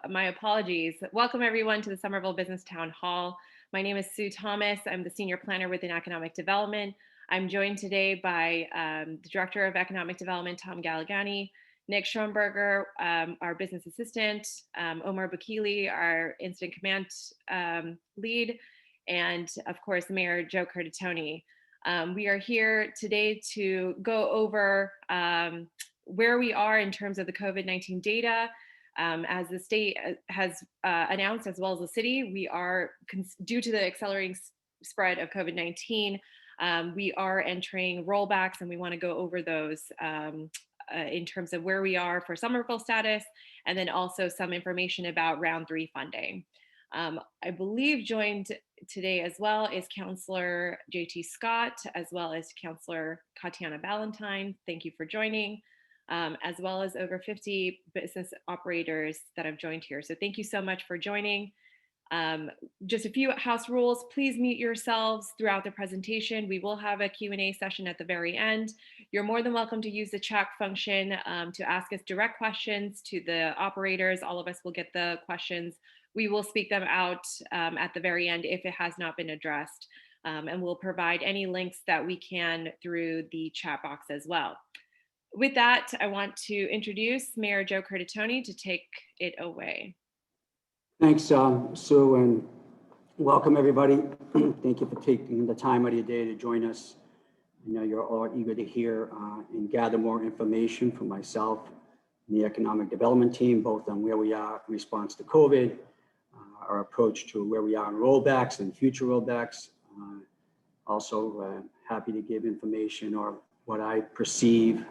My apologies. Welcome everyone to the Somerville Business Town Hall. My name is Sue Thomas. I'm the Senior Planner within Economic Development. I'm joined today by the Director of Economic Development, Tom Galligani, Nick Schoenberger, our Business Assistant, Omar Bakili, our Incident Command Lead, and of course, Mayor Joe Curtatone. We are here today to go over where we are in terms of the COVID-19 data. As the state has announced, as well as the city, we are, due to the accelerating spread of COVID-19, we are entering rollbacks, and we want to go over those in terms of where we are for Somerville status, and then also some information about round 3 funding. I believe joined today as well is Councillor JT Scott, as well as Councillor Tatiana Ballantyne. Thank you for joining. As well as over 50 business operators that have joined here. So thank you so much for joining. Just a few house rules. Please mute yourselves throughout the presentation. We will have a Q&A session at the very end. You're more than welcome to use the chat function to ask us direct questions to the operators. All of us will get the questions. We will speak them out at the very end if it has not been addressed. And we'll provide any links that we can through the chat box as well. With that, I want to introduce Mayor Joe Curtatone to take it away. Thanks, Sue, and welcome everybody. Thank you for taking the time out of your day to join us. I know you're all eager to hear and gather more information from myself and the economic development team, both on where we are in response to COVID, our approach to where we are in rollbacks and future rollbacks. Also happy to give information or what I perceive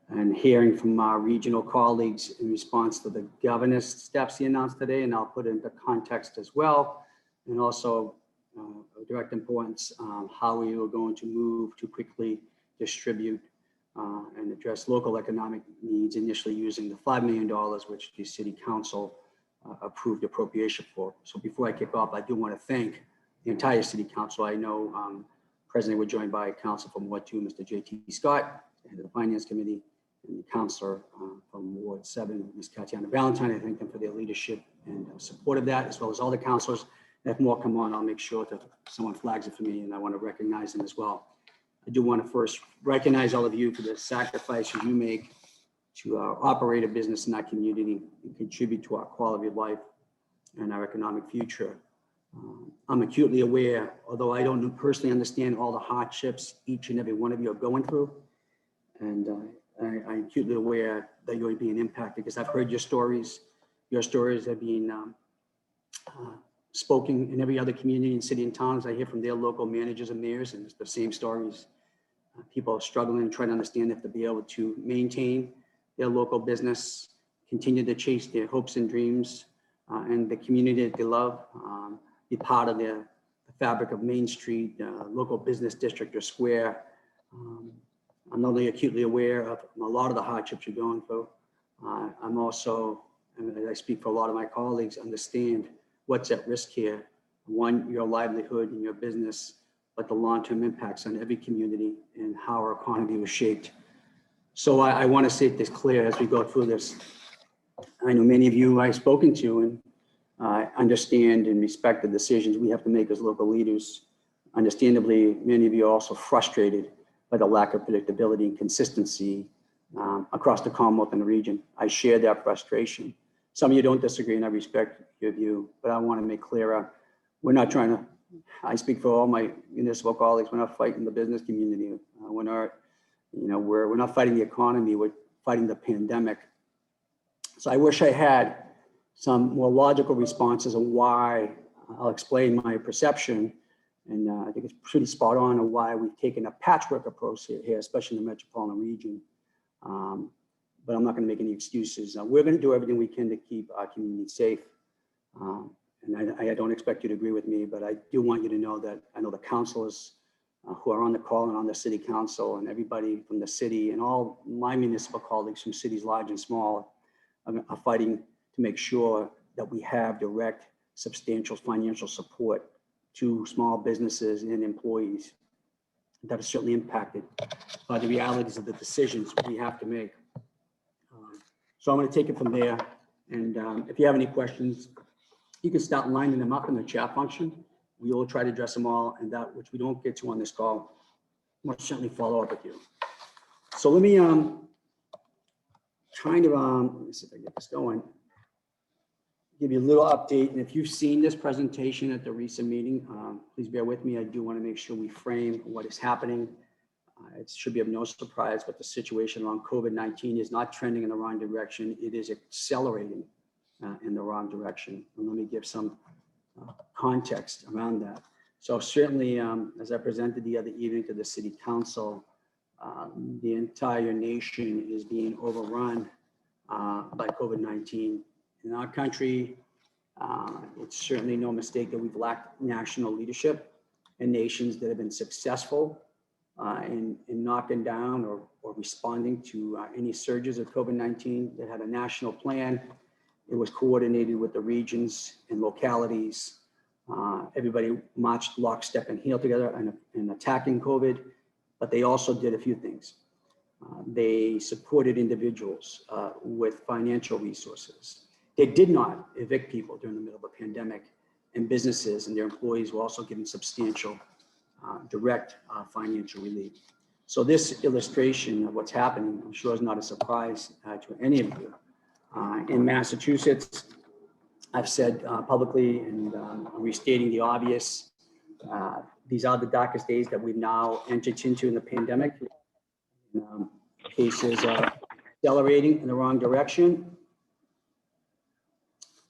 and hearing from our regional colleagues in response to the governor's steps he announced today, and I'll put it into context as well, and also of direct importance how we are going to move to quickly distribute and address local economic needs, initially using the $5 million which the City Council approved appropriation for. So before I kick off, I do want to thank the entire City Council. I know presently we're joined by Council from Ward 2, Mr. JT Scott, and the Finance Committee, and the councillor from Ward 7, Ms. Tatiana Ballantyne. I thank them for their leadership and support of that, as well as all the councillors. If more come on, I'll make sure that someone flags it for me, and I want to recognize them as well. I do want to first recognize all of you for the sacrifices you make to operate a business in our community and contribute to our quality of life and our economic future. I'm acutely aware, although I don't personally understand all the hardships each and every one of you are going through, and I'm acutely aware that you're being impacted because I've heard your stories. Your stories are being spoken in every other community and city and towns. I hear from their local managers and mayors, and it's the same stories. People are struggling and trying to understand if to be able to maintain their local business, continue to chase their hopes and dreams, and the community that they love, be part of the fabric of Main Street, local business district or square. I'm not only acutely aware of a lot of the hardships you're going through. I'm also, and I speak for a lot of my colleagues, understand what's at risk here. One, your livelihood and your business, but the long-term impacts on every community and how our economy was shaped. So I want to say this clear as we go through this. I know many of you I've spoken to and understand and respect the decisions we have to make as local leaders. Understandably, many of you are also frustrated by the lack of predictability and consistency across the Commonwealth and the region. I share that frustration. Some of you don't disagree, and I respect your view, but I want to make clear, we're not trying to, I speak for all my municipal colleagues, we're not fighting the business community. We're not, we're not fighting the economy, we're fighting the pandemic. So I wish I had some more logical responses on why. I'll explain my perception. And I think it's pretty spot on why we've taken a patchwork approach here, especially in the metropolitan region. But I'm not going to make any excuses. We're going to do everything we can to keep our community safe. And I don't expect you to agree with me, but I do want you to know that I know the councilors who are on the call and on the city council and everybody from the city and all my municipal colleagues from cities large and small are fighting to make sure that we have direct, substantial financial support to small businesses and employees that are certainly impacted by the realities of the decisions we have to make. So I'm going to take it from there And if you have any questions, you can start lining them up in the chat function. We will try to address them all, and that which we don't get to on this call, we'll certainly follow up with you. So let me let me see if I get this going. Give you a little update, and if you've seen this presentation at the recent meeting, please bear with me. I do want to make sure we frame what is happening. It should be of no surprise, but the situation around COVID-19 is not trending in the wrong direction. It is accelerating in the wrong direction. And let me give some context around that. So certainly, as I presented the other evening to the City Council, the entire nation is being overrun by COVID-19. In our country, it's certainly no mistake that we've lacked national leadership, and nations that have been successful in knocking down or responding to any surges of COVID-19 that had a national plan. It was coordinated with the regions and localities. Everybody marched lockstep and heel together in attacking COVID, but they also did a few things. They supported individuals with financial resources. They did not evict people during the middle of a pandemic, and businesses and their employees were also given substantial direct financial relief. So this illustration of what's happening, I'm sure, is not a surprise to any of you. In Massachusetts, I've said publicly, and restating the obvious, these are the darkest days that we've now entered into in the pandemic. Cases are accelerating in the wrong direction.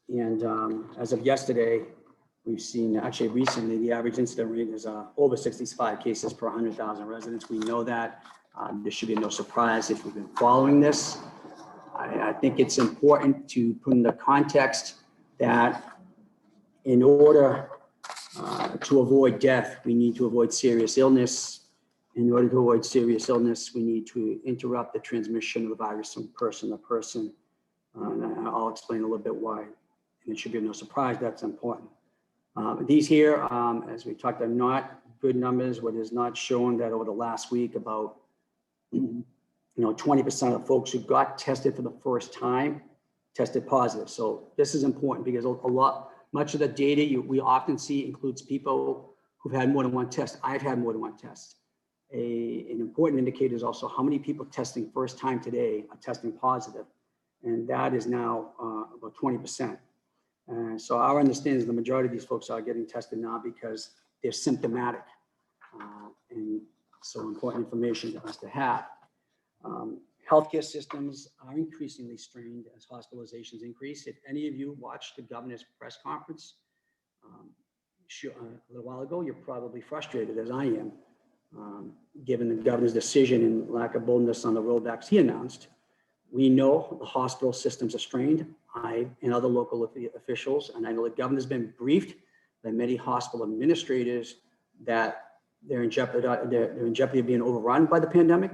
And as of yesterday, we've seen, actually recently, the average incident rate is over 65 cases per 100,000 residents. We know that. This should be no surprise if we've been following this. I think it's important to put in the context that in order to avoid death, we need to avoid serious illness. In order to avoid serious illness, we need to interrupt the transmission of the virus from person to person. And I'll explain a little bit why. And it should be no surprise that's important. These here, as we talked, are not good numbers. What is not shown that over the last week, about 20% of folks who got tested for the first time tested positive. So this is important because much of the data we often see includes people who've had more than one test. I've had more than one test. An important indicator is also how many people testing first time today are testing positive, and that is now about 20%. So our understanding is the majority of these folks are getting tested now because they're symptomatic, and so important information for us to have. Healthcare systems are increasingly strained as hospitalizations increase. If any of you watched the governor's press conference a little while ago, you're probably frustrated, as I am, given the governor's decision and lack of boldness on the rollbacks he announced. We know the hospital systems are strained. I and other local officials, and I know the governor's been briefed by many hospital administrators that they're in jeopardy of being overrun by the pandemic.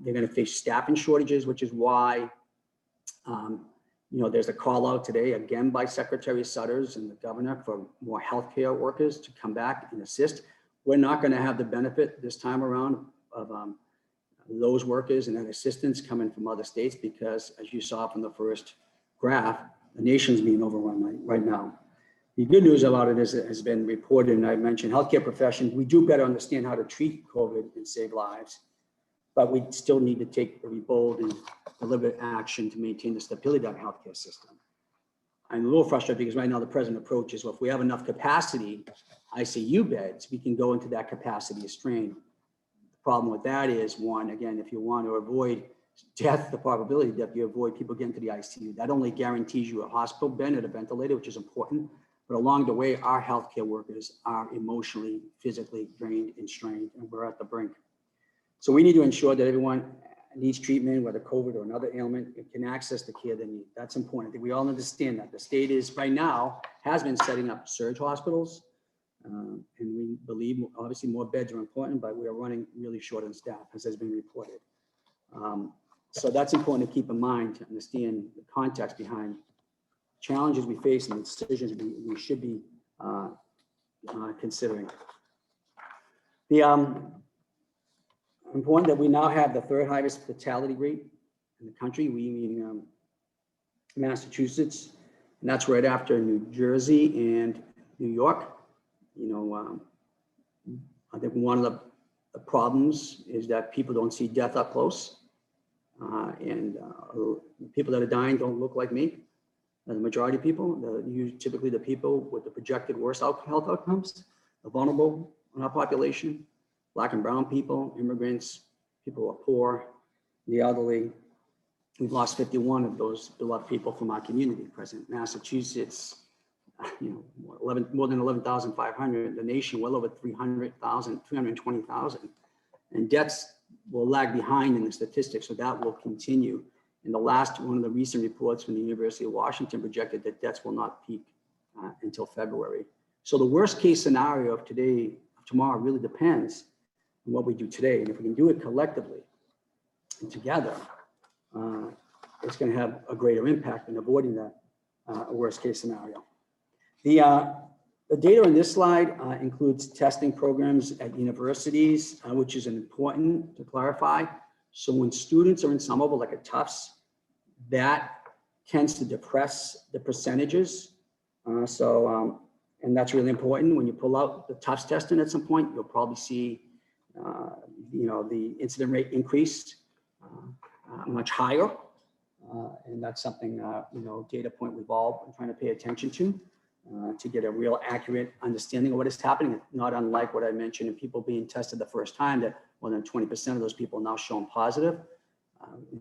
They're going to face staffing shortages, which is why, there's a call out today again by Secretary Sutters and the governor for more healthcare workers to come back and assist. We're not going to have the benefit this time around of those workers and that assistance coming from other states because, as you saw from the first graph, the nation's being overrun right now. The good news about it is it has been reported, and I mentioned healthcare professions. We do better understand how to treat COVID and save lives, but we still need to take very bold and deliberate action to maintain the stability of our healthcare system. I'm a little frustrated because right now the present approach is, well, if we have enough capacity, ICU beds, we can go into that capacity of strain. The problem with that is, one, again, if you want to avoid death, the probability that you avoid people getting to the ICU, that only guarantees you a hospital bed and a ventilator, which is important. But along the way, our healthcare workers are emotionally, physically drained and strained, and we're at the brink. So we need to ensure that everyone needs treatment, whether COVID or another ailment, can access the care they need. That's important. I think we all understand that. The state is right now has been setting up surge hospitals, and we believe obviously more beds are important, but we are running really short on staff, as has been reported. So that's important to keep in mind to understand the context behind challenges we face and the decisions we should be considering. Important that we now have the third highest fatality rate in the country. We meaning Massachusetts, and that's right after New Jersey and New York. You know, I think one of the problems is that people don't see death up close, and people that are dying don't look like me. The majority of people, typically the people with the projected worst health outcomes, the vulnerable in our population, Black and brown people, immigrants, people who are poor, the elderly. We've lost 51 of those beloved people from our community present. Massachusetts, you know, more than 11,500. The nation, well over 300,000, 320,000. And deaths will lag behind in the statistics, so that will continue. In the last one of the recent reports from the University of Washington projected that deaths will not peak until February. So the worst case scenario of today, of tomorrow, really depends on what we do today. And if we can do it collectively and together, it's going to have a greater impact in avoiding that worst case scenario. The data on this slide includes testing programs at universities, which is important to clarify. So when students are in Somerville, like at Tufts, that tends to depress the percentages. And that's really important. When you pull out the Tufts testing at some point, you'll probably see, you know, the incident rate increase much higher. And that's something, you know, data point we've all been trying to pay attention to get a real accurate understanding of what is happening. Not unlike what I mentioned in people being tested the first time, that more than 20% of those people are now shown positive.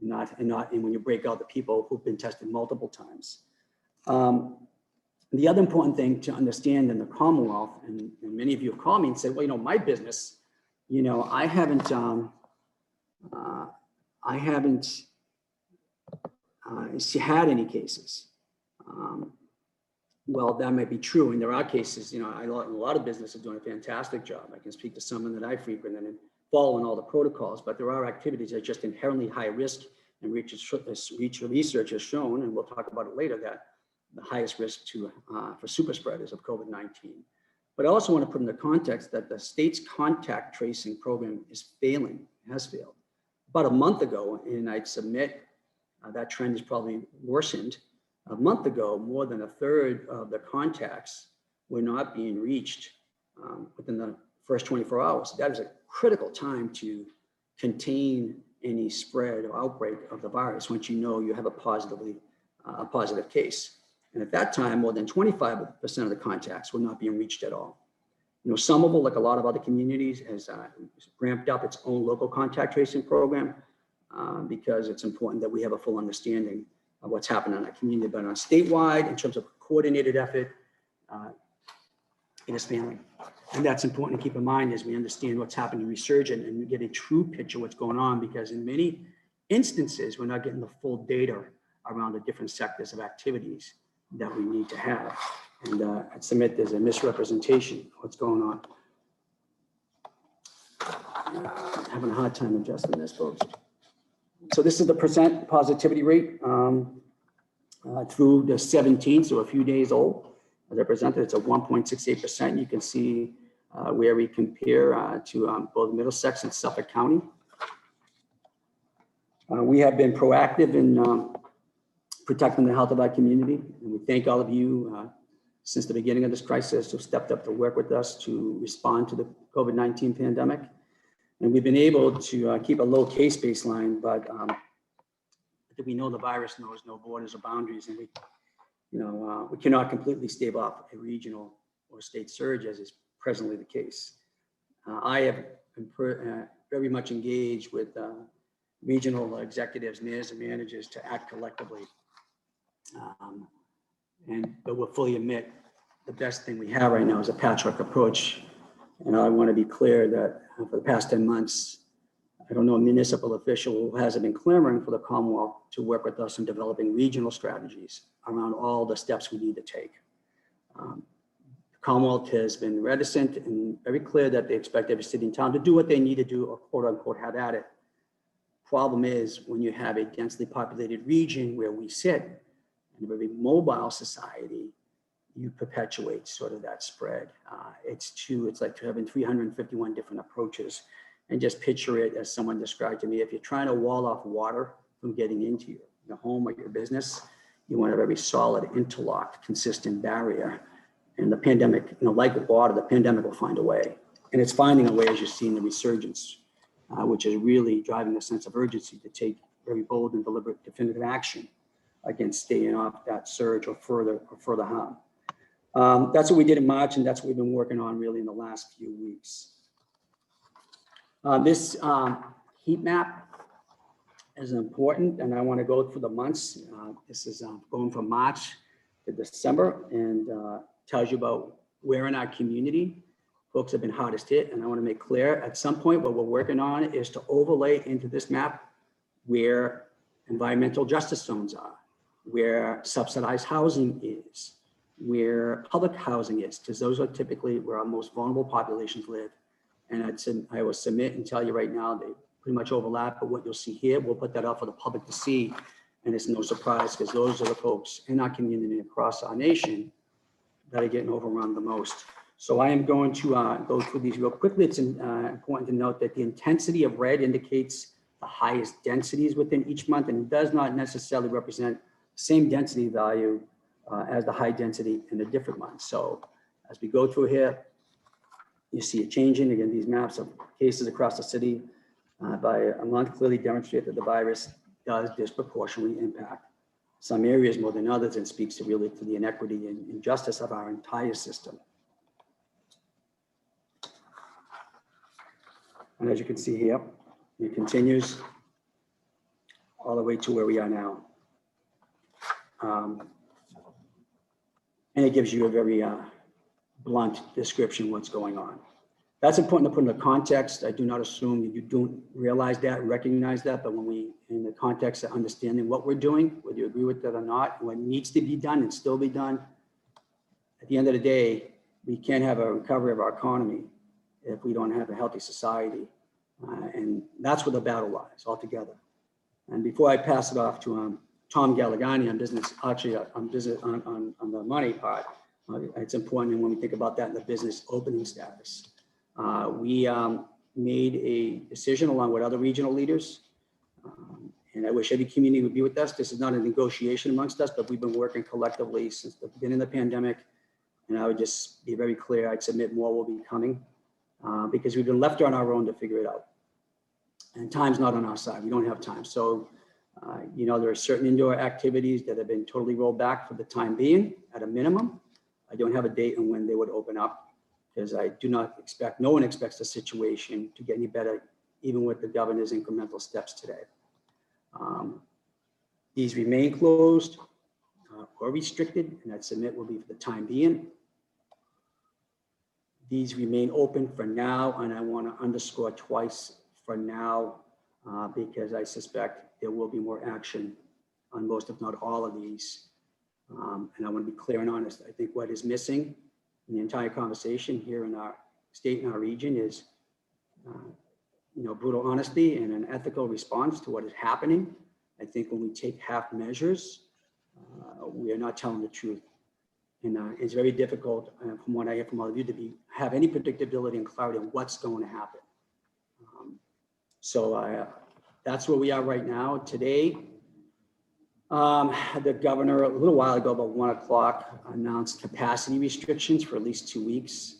And when you break out the people who've been tested multiple times. The other important thing to understand in the Commonwealth, and many of you have called me and said, well, you know, my business, you know, I haven't had any cases. Well, that might be true, and there are cases. You know, a lot of businesses are doing a fantastic job. I can speak to someone that I frequent and following all the protocols, but there are activities that are just inherently high risk, and research has shown, and we'll talk about it later, that the highest risk for super spreaders of COVID-19. But I also want to put in the context that the state's contact tracing program is failing, has failed. About a month ago, and I'd submit that trend has probably worsened. A month ago, more than a third of the contacts were not being reached within the first 24 hours. That is a critical time to contain any spread or outbreak of the virus once you know you have a positive case. And at that time, more than 25% of the contacts were not being reached at all. You know, Somerville, like a lot of other communities, has ramped up its own local contact tracing program because it's important that we have a full understanding of what's happening in our community. But on statewide, in terms of coordinated effort, it is failing. And that's important to keep in mind as we understand what's happening resurgent and we get a true picture of what's going on, because in many instances, we're not getting the full data around the different sectors of activities that we need to have. And I submit there's a misrepresentation of what's going on. I'm having a hard time adjusting this, folks. So this is the percent positivity rate through the 17th, so a few days old. As I presented, it's a 1.68%. You can see where we compare to both Middlesex and Suffolk County. We have been proactive in protecting the health of our community, and we thank all of you since the beginning of this crisis who stepped up to work with us to respond to the COVID-19 pandemic. And we've been able to keep a low case baseline, but we know the virus knows no borders or boundaries, and we cannot completely stave off a regional or state surge as is presently the case. I have been very much engaged with regional executives, mayors, and managers to act collectively. But we'll fully admit the best thing we have right now is a patchwork approach. And I want to be clear that for the past 10 months, I don't know a municipal official who hasn't been clamoring for the Commonwealth to work with us in developing regional strategies around all the steps we need to take. The Commonwealth has been reticent and very clear that they expect every city and town to do what they need to do, or quote unquote have at it. Problem is, when you have a densely populated region where we sit, and a very mobile society, you perpetuate sort of that spread. It's like having 351 different approaches. And just picture it as someone described to me, if you're trying to wall off water from getting into your home or your business, You want a very solid, interlocked, consistent barrier. And the pandemic, like water, the pandemic will find a way. And it's finding a way, as you see in the resurgence, which is really driving a sense of urgency to take very bold and deliberate definitive action against staying off that surge or further harm. That's what we did in March, and that's what we've been working on really in the last few weeks. This heat map is important, and I want to go through the months. This is going from March to December, and tells you about where in our community folks have been hardest hit. And I want to make clear, at some point, what we're working on is to overlay into this map where environmental justice zones are, where subsidized housing is, where public housing is, because those are typically where our most vulnerable populations live. And I will submit and tell you right now, they pretty much overlap, but what you'll see here, we'll put that out for the public to see. And it's no surprise, because those are the folks in our community across our nation that are getting overrun the most. So I am going to go through these real quickly. It's important to note that the intensity of red indicates the highest densities within each month, and does not necessarily represent the same density value as the high density in a different month. So as we go through here, you see it changing. Again, these maps of cases across the city by a month clearly demonstrate that the virus does disproportionately impact some areas more than others, and speaks to really to the inequity and injustice of our entire system. And as you can see here, it continues all the way to where we are now. And it gives you a very blunt description of what's going on. That's important to put into context. I do not assume that you don't realize that, recognize that, but when we, in the context of understanding what we're doing, whether you agree with that or not, what needs to be done and still be done, at the end of the day, we can't have a recovery of our economy if we don't have a healthy society. And that's where the battle lies altogether. And before I pass it off to Tom Galligani on business, actually on business, on the money part, it's important when we think about that in the business opening status. We made a decision along with other regional leaders, and I wish every community would be with us. This is not a negotiation amongst us, but we've been working collectively since the beginning of the pandemic. And I would just be very clear, I'd submit more will be coming because we've been left on our own to figure it out. And time's not on our side, we don't have time. So, there are certain indoor activities that have been totally rolled back for the time being at a minimum. I don't have a date on when they would open up, because I do not expect, no one expects the situation to get any better, even with the governor's incremental steps today. These remain closed or restricted, and I'd submit will be for the time being. These remain open for now, and I want to underscore twice for now, because I suspect there will be more action on most, if not all of these. And I want to be clear and honest. I think what is missing in the entire conversation here in our state and our region is, brutal honesty and an ethical response to what is happening. I think when we take half measures, we are not telling the truth. And it's very difficult, from what I hear from all of you, have any predictability and clarity on what's going to happen. So that's where we are right now. Today, the governor, a little while ago, about 1 o'clock, announced capacity restrictions for at least 2 weeks.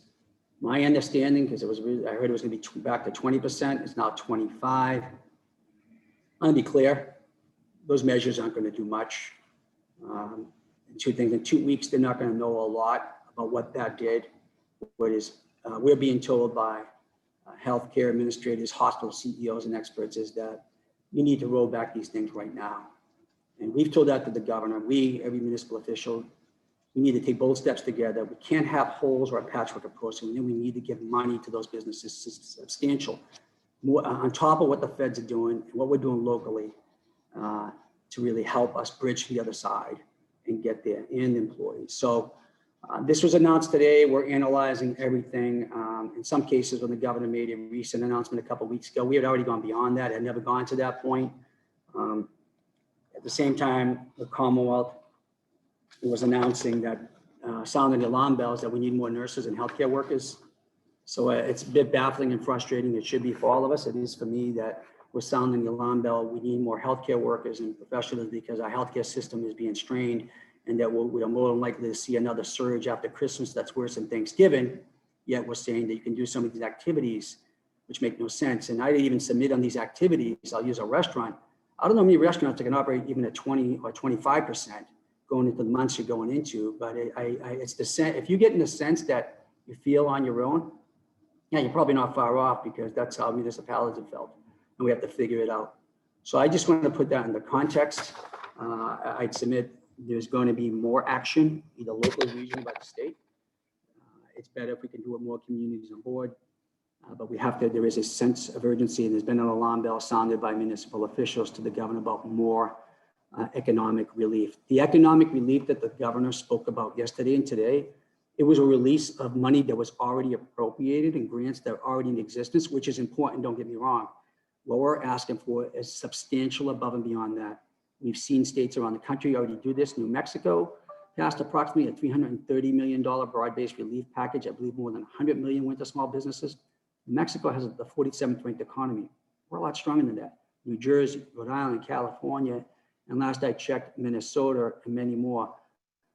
My understanding, because I heard it was going to be back to 20%, it's now 25. I'm going to be clear, those measures aren't going to do much. Two things, in 2 weeks, they're not going to know a lot about what that did. What is, we're being told by healthcare administrators, hospital CEOs, and experts is that you need to roll back these things right now. And we've told that to the governor. Every municipal official, we need to take bold steps together. We can't have holes or a patchwork approach. And then we need to give money to those businesses, substantial, more on top of what the feds are doing and what we're doing locally to really help us bridge to the other side and get there, and employees. So this was announced today. We're analyzing everything. In some cases, when the governor made a recent announcement a couple of weeks ago, we had already gone beyond that, had never gone to that point. At the same time, the Commonwealth was announcing that, sounding the alarm bells, that we need more nurses and healthcare workers. So it's a bit baffling and frustrating. It should be for all of us. It is for me that we're sounding the alarm bell. We need more healthcare workers and professionals because our healthcare system is being strained, and that we are more than likely to see another surge after Christmas that's worse than Thanksgiving. Yet we're saying that you can do some of these activities which make no sense. And I didn't even submit on these activities. I'll use a restaurant. I don't know many restaurants that can operate even at 20 or 25% going into the months you're going into, but it's the sense, if you get in the sense that you feel on your own, yeah, you're probably not far off, because that's how municipalities have felt, and we have to figure it out. So I just want to put that in the context. I'd submit there's going to be more action, either locally, regionally, by the state. It's better if we can do it more communities on board, but we have to, there is a sense of urgency, and there's been an alarm bell sounded by municipal officials to the governor about more economic relief. The economic relief that the governor spoke about yesterday and today, it was a release of money that was already appropriated and grants that are already in existence, which is important, don't get me wrong. What we're asking for is substantial above and beyond that. We've seen states around the country already do this. New Mexico passed approximately a $330 million broad-based relief package. I believe more than 100 million went to small businesses. New Mexico has the 47th ranked economy. We're a lot stronger than that. New Jersey, Rhode Island, California, and last I checked, Minnesota, and many more.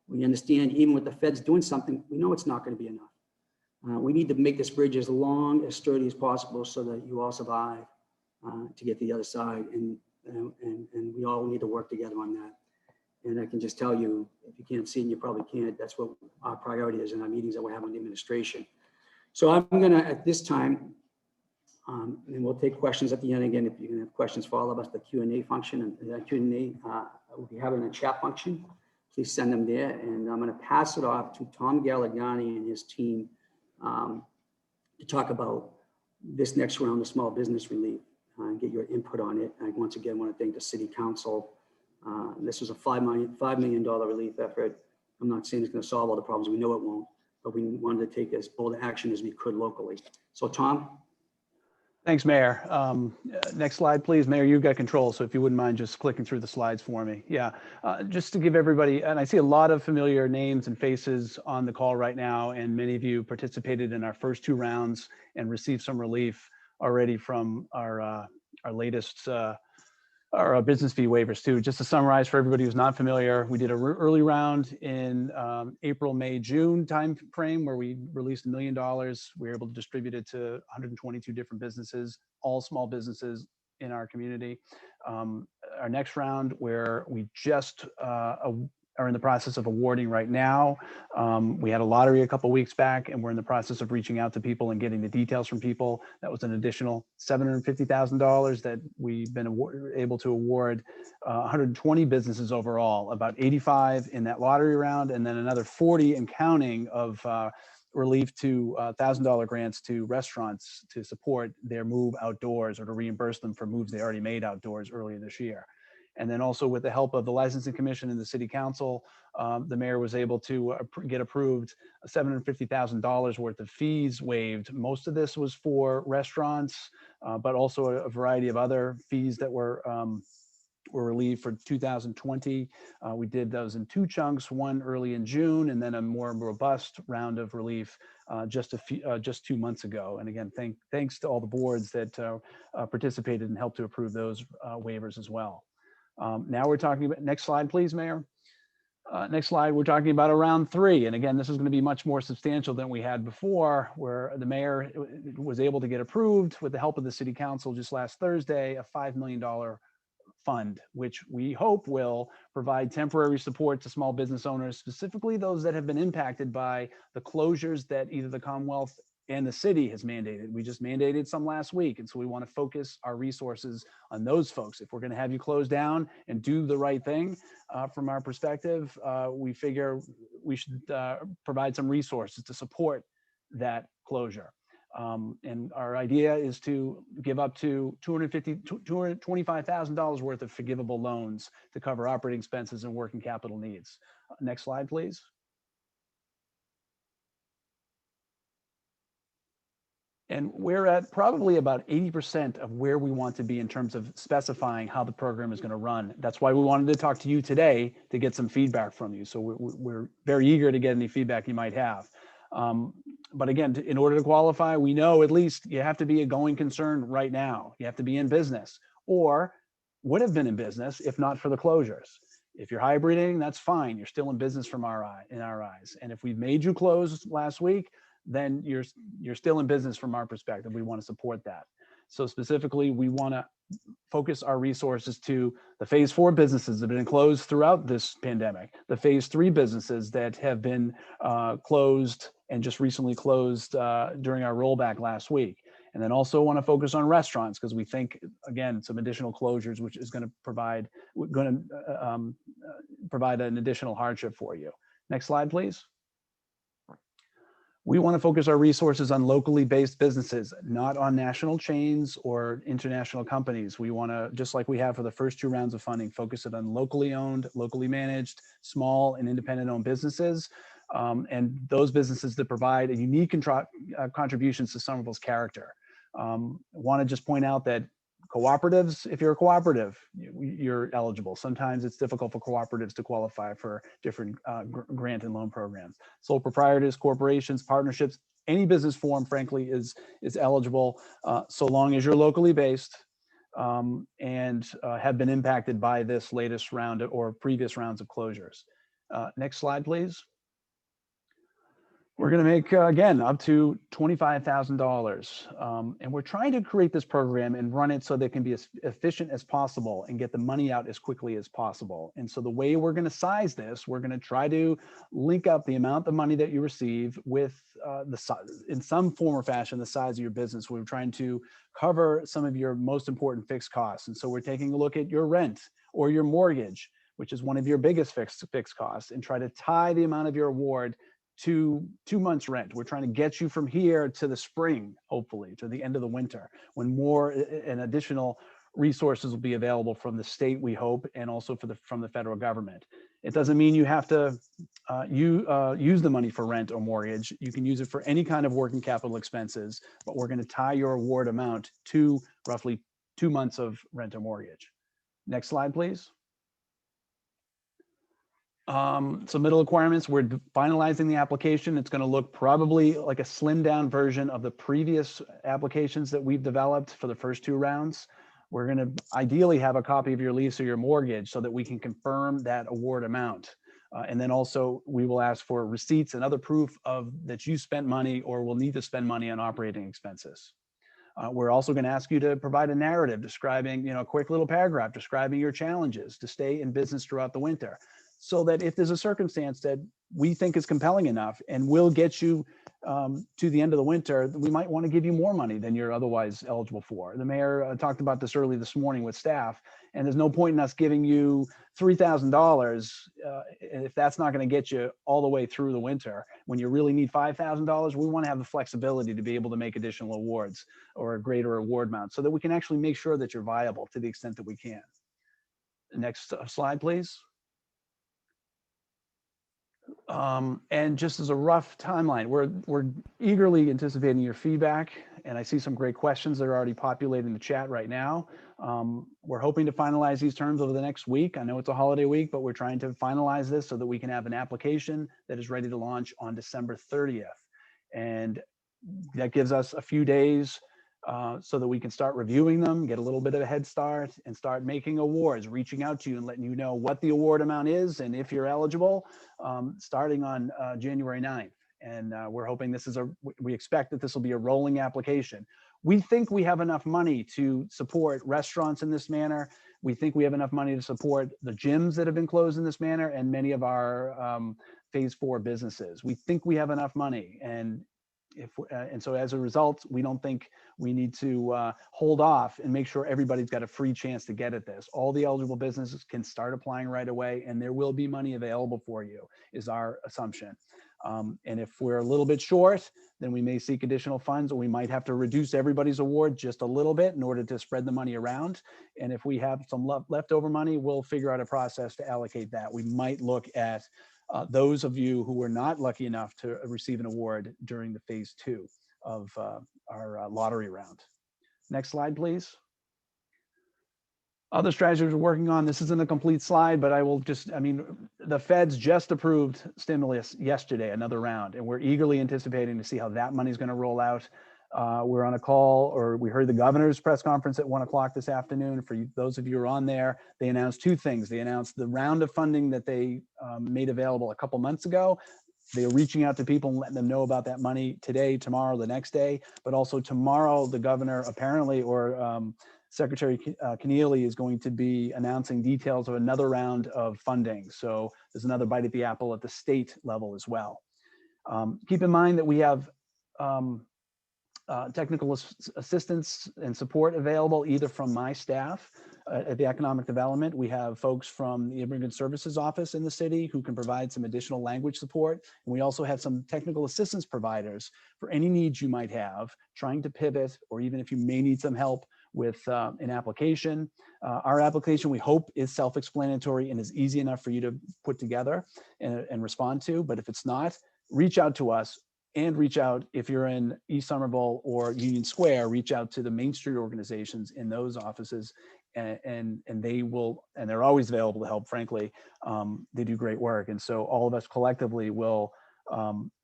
We understand even with the feds doing something, we know it's not going to be enough. We need to make this bridge as long, as sturdy as possible so that you all survive to get to the other side. And we all need to work together on that. And I can just tell you, if you can't see, and you probably can't, that's what our priority is in our meetings that we're having with the administration. So I'm going to, at this time, and we'll take questions at the end. Again, if you can have questions for all of us, the Q&A function, and that Q&A will be having a chat function. Please send them there. And I'm going to pass it off to Tom Gallegani and his team to talk about this next round of small business relief and get your input on it. I once again want to thank the City Council. This was a $5 million relief effort. I'm not saying it's going to solve all the problems. We know it won't, but we wanted to take as bold action as we could locally. So Tom. Thanks, Mayor. Next slide, please. Mayor, you've got control, so if you wouldn't mind just clicking through the slides for me. Yeah, just to give everybody, and I see a lot of familiar names and faces on the call right now, and many of you participated in our first two rounds and received some relief already from our latest our business fee waivers too. Just to summarize for everybody who's not familiar, we did an early round in April, May, June time frame where we released $1 million. We were able to distribute it to 122 different businesses, all small businesses in our community. Our next round, where we just are in the process of awarding right now. We had a lottery a couple weeks back, and we're in the process of reaching out to people and getting the details from people. That was an additional $750,000 that we've been able to award 120 businesses overall, about 85 in that lottery round, and then another 40 and counting of relief to $1,000 grants to restaurants to support their move outdoors, or to reimburse them for moves they already made outdoors earlier this year. And then also with the help of the Licensing Commission and the City Council, the mayor was able to get approved $750,000 worth of fees waived. Most of this was for restaurants, but also a variety of other fees that were relieved for 2020. We did those in two chunks, one early in June, and then a more robust round of relief just 2 months ago. And again, thanks to all the boards that participated and helped to approve those waivers as well. Now we're talking about, next slide, please, Mayor. Next slide, we're talking about a round three. And again, this is going to be much more substantial than we had before, where the mayor was able to get approved with the help of the City Council just last Thursday, a $5 million fund, which we hope will provide temporary support to small business owners, specifically those that have been impacted by the closures that either the Commonwealth and the city has mandated. We just mandated some last week. And so we want to focus our resources on those folks. If we're going to have you close down and do the right thing from our perspective, we figure we should provide some resources to support that closure. And our idea is to give up to $225,000 worth of forgivable loans to cover operating expenses and working capital needs. Next slide, please. And we're at probably about 80% of where we want to be in terms of specifying how the program is going to run. That's why we wanted to talk to you today to get some feedback from you. So we're very eager to get any feedback you might have. But again, in order to qualify, we know at least you have to be a going concern right now. You have to be in business or would have been in business if not for the closures. If you're hybriding, that's fine. You're still in business in our eyes. And if we've made you close last week, then you're still in business from our perspective. We want to support that. So specifically, we want to focus our resources to the phase 4 businesses that have been closed throughout this pandemic, the phase 3 businesses that have been closed and just recently closed during our rollback last week. And then also want to focus on restaurants because we think, again, some additional closures, which is going to provide an additional hardship for you. Next slide, please. We want to focus our resources on locally based businesses, not on national chains or international companies. We want to, just like we have for the first 2 rounds of funding, focus it on locally owned, locally managed, small and independent owned businesses, and those businesses that provide a unique contributions to Somerville's character. Want to just point out that cooperatives, if you're a cooperative, you're eligible. Sometimes it's difficult for cooperatives to qualify for different grant and loan programs. Sole proprietors, corporations, partnerships, any business form, frankly, is eligible so long as you're locally based and have been impacted by this latest round or previous rounds of closures. Next slide, please. We're going to make, again, up to $25,000. And we're trying to create this program and run it so that it can be as efficient as possible and get the money out as quickly as possible. And so the way we're going to size this, we're going to try to link up the amount of money that you receive with in some form or fashion, the size of your business. We're trying to cover some of your most important fixed costs. And so we're taking a look at your rent or your mortgage, which is one of your biggest fixed costs, and try to tie the amount of your award to 2 months rent. We're trying to get you from here to the spring, hopefully, to the end of the winter, when more and additional resources will be available from the state, we hope, and also from the federal government. It doesn't mean you have to use the money for rent or mortgage. You can use it for any kind of working capital expenses, but we're going to tie your award amount to roughly 2 months of rent or mortgage. Next slide, please. Submittal requirements, we're finalizing the application. It's going to look probably like a slimmed down version of the previous applications that we've developed for the first 2 rounds. We're going to ideally have a copy of your lease or your mortgage so that we can confirm that award amount. And then also we will ask for receipts and other proof of that you spent money or will need to spend money on operating expenses. We're also going to ask you to provide a narrative describing, a quick little paragraph describing your challenges to stay in business throughout the winter, so that if there's a circumstance that we think is compelling enough and will get you to the end of the winter, we might want to give you more money than you're otherwise eligible for. The mayor talked about this early this morning with staff, and there's no point in us giving you $3,000 if that's not going to get you all the way through the winter. When you really need $5,000, we want to have the flexibility to be able to make additional awards or a greater award amount so that we can actually make sure that you're viable to the extent that we can. Next slide, please. And just as a rough timeline, we're eagerly anticipating your feedback, and I see some great questions that are already populating the chat right now. We're hoping to finalize these terms over the next week. I know it's a holiday week, but we're trying to finalize this so that we can have an application that is ready to launch on December 30th. And that gives us a few days so that we can start reviewing them, get a little bit of a head start, and start making awards, reaching out to you and letting you know what the award amount is and if you're eligible, starting on January 9th. And we're hoping we expect that this will be a rolling application. We think we have enough money to support restaurants in this manner. We think we have enough money to support the gyms that have been closed in this manner and many of our phase 4 businesses. We think we have enough money, and so as a result, we don't think we need to hold off and make sure everybody's got a free chance to get at this. All the eligible businesses can start applying right away, and there will be money available for you, is our assumption. And if we're a little bit short, then we may seek additional funds, or we might have to reduce everybody's award just a little bit in order to spread the money around. And if we have some leftover money, we'll figure out a process to allocate that. We might look at those of you who were not lucky enough to receive an award during the phase 2 of our lottery round. Next slide, please. Other strategies we're working on, this isn't a complete slide, but I will just, the feds just approved stimulus yesterday, another round, and we're eagerly anticipating to see how that money is going to roll out. We're on a call, or we heard the governor's press conference at 1 o'clock this afternoon. For you, those of you who are on there, they announced two things. They announced the round of funding that they made available a couple months ago. They are reaching out to people and letting them know about that money today, tomorrow, the next day. But also tomorrow, the governor apparently, or Secretary Keneally is going to be announcing details of another round of funding. So there's another bite at the apple at the state level as well. Keep in mind that we have technical assistance and support available either from my staff at the Economic Development. We have folks from the Immigrant Services Office in the city who can provide some additional language support. And we also have some technical assistance providers for any needs you might have, trying to pivot, or even if you may need some help with an application. Our application, we hope, is self-explanatory and is easy enough for you to put together and respond to. But if it's not, reach out to us. And reach out, if you're in East Somerville or Union Square, reach out to the Main Street organizations in those offices, and they will, and they're always available to help, frankly. They do great work. And so all of us collectively will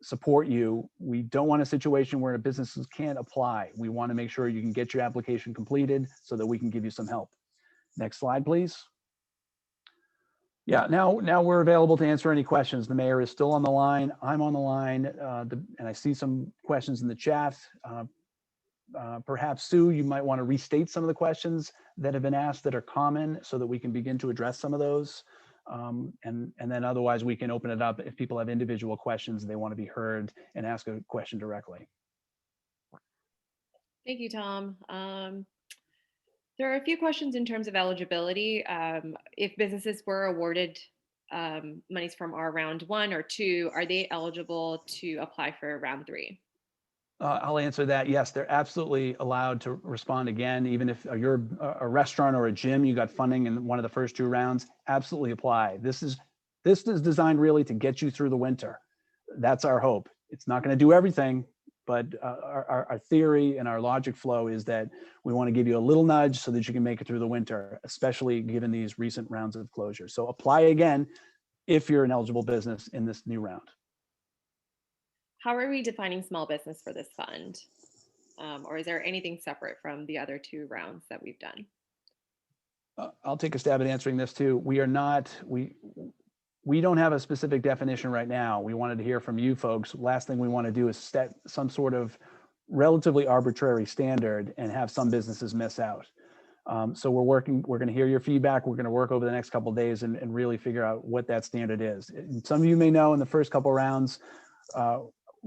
support you. We don't want a situation where businesses can't apply. We want to make sure you can get your application completed so that we can give you some help. Next slide, please. Yeah, now we're available to answer any questions. The mayor is still on the line. I'm on the line, and I see some questions in the chat. Perhaps, Sue, you might want to restate some of the questions that have been asked that are common so that we can begin to address some of those. And then otherwise we can open it up if people have individual questions, they want to be heard and ask a question directly. Thank you, Tom. There are a few questions in terms of eligibility. If businesses were awarded monies from our round 1 or 2, are they eligible to apply for round 3? I'll answer that. Yes, they're absolutely allowed to respond again. Even if you're a restaurant or a gym, you got funding in one of the first 2 rounds, absolutely apply. This is designed really to get you through the winter. That's our hope. It's not going to do everything, but our theory and our logic flow is that we want to give you a little nudge so that you can make it through the winter, especially given these recent rounds of closure. So apply again if you're an eligible business in this new round. How are we defining small business for this fund? Or is there anything separate from the other 2 rounds that we've done? I'll take a stab at answering this too. We don't have a specific definition right now. We wanted to hear from you folks. Last thing we want to do is set some sort of relatively arbitrary standard and have some businesses miss out. So we're going to hear your feedback. We're going to work over the next couple of days and really figure out what that standard is. And some of you may know in the first couple rounds,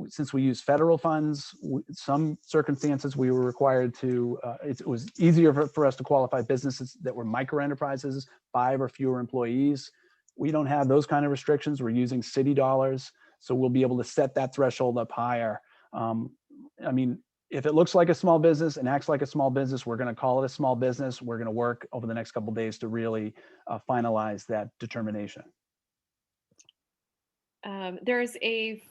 since we use federal funds, some circumstances we were required to, it was easier for us to qualify businesses that were micro enterprises, 5 or fewer employees. We don't have those kind of restrictions. We're using city dollars, so we'll be able to set that threshold up higher. I mean, if it looks like a small business and acts like a small business, we're going to call it a small business. We're going to work over the next couple of days to really finalize that determination. There's a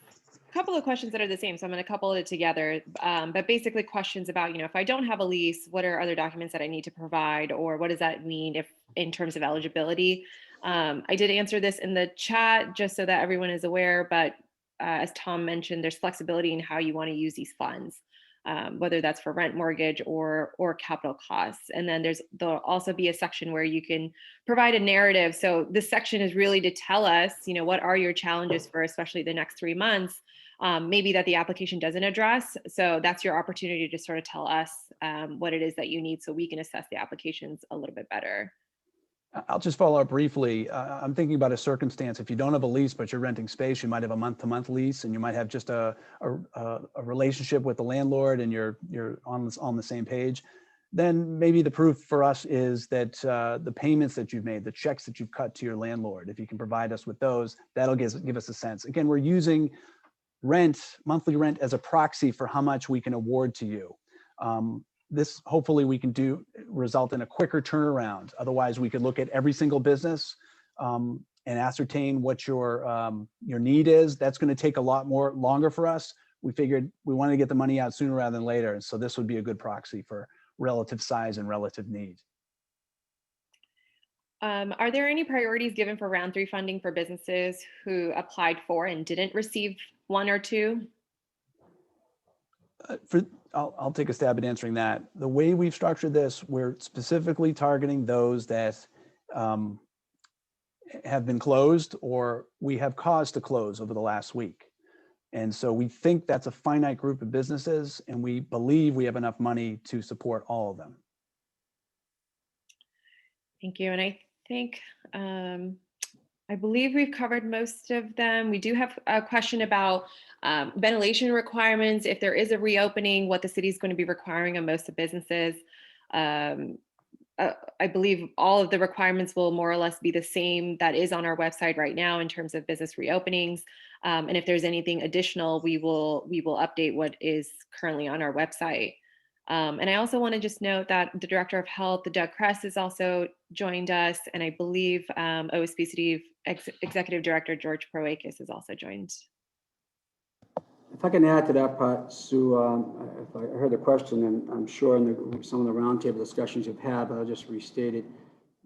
couple of questions that are the same, so I'm going to couple it together. But basically questions about, if I don't have a lease, what are other documents that I need to provide, or what does that mean if in terms of eligibility? I did answer this in the chat just so that everyone is aware, but as Tom mentioned, there's flexibility in how you want to use these funds, whether that's for rent, mortgage, or capital costs. And then there'll also be a section where you can provide a narrative. So this section is really to tell us, what are your challenges for especially the next 3 months, maybe that the application doesn't address. So that's your opportunity to sort of tell us what it is that you need so we can assess the applications a little bit better. I'll just follow up briefly. I'm thinking about a circumstance. If you don't have a lease, but you're renting space, you might have a month-to-month lease, and you might have just a relationship with the landlord, and you're on the same page. Then maybe the proof for us is that the payments that you've made, the checks that you've cut to your landlord, if you can provide us with those, that'll give us a sense. Again, we're using monthly rent as a proxy for how much we can award to you. This hopefully we can result in a quicker turnaround. Otherwise, we could look at every single business and ascertain what your need is. That's going to take a lot longer for us. We figured we wanted to get the money out sooner rather than later. So this would be a good proxy for relative size and relative need. Are there any priorities given for round 3 funding for businesses who applied for and didn't receive 1 or 2? I'll take a stab at answering that. The way we've structured this, we're specifically targeting those that have been closed or we have caused to close over the last week. And so we think that's a finite group of businesses, and we believe we have enough money to support all of them. Thank you. And I think, I believe we've covered most of them. We do have a question about ventilation requirements. If there is a reopening, what the city is going to be requiring of most of businesses. I believe all of the requirements will more or less be the same that is on our website right now in terms of business reopenings. And if there's anything additional, we will update what is currently on our website. And I also want to just note that the Director of Health, Doug Kress, has also joined us, and I believe OSB City Executive Director George Proakis has also joined. If I can add to that part, Sue, if I heard the question, and I'm sure in some of the roundtable discussions you've had, but I'll just restate it.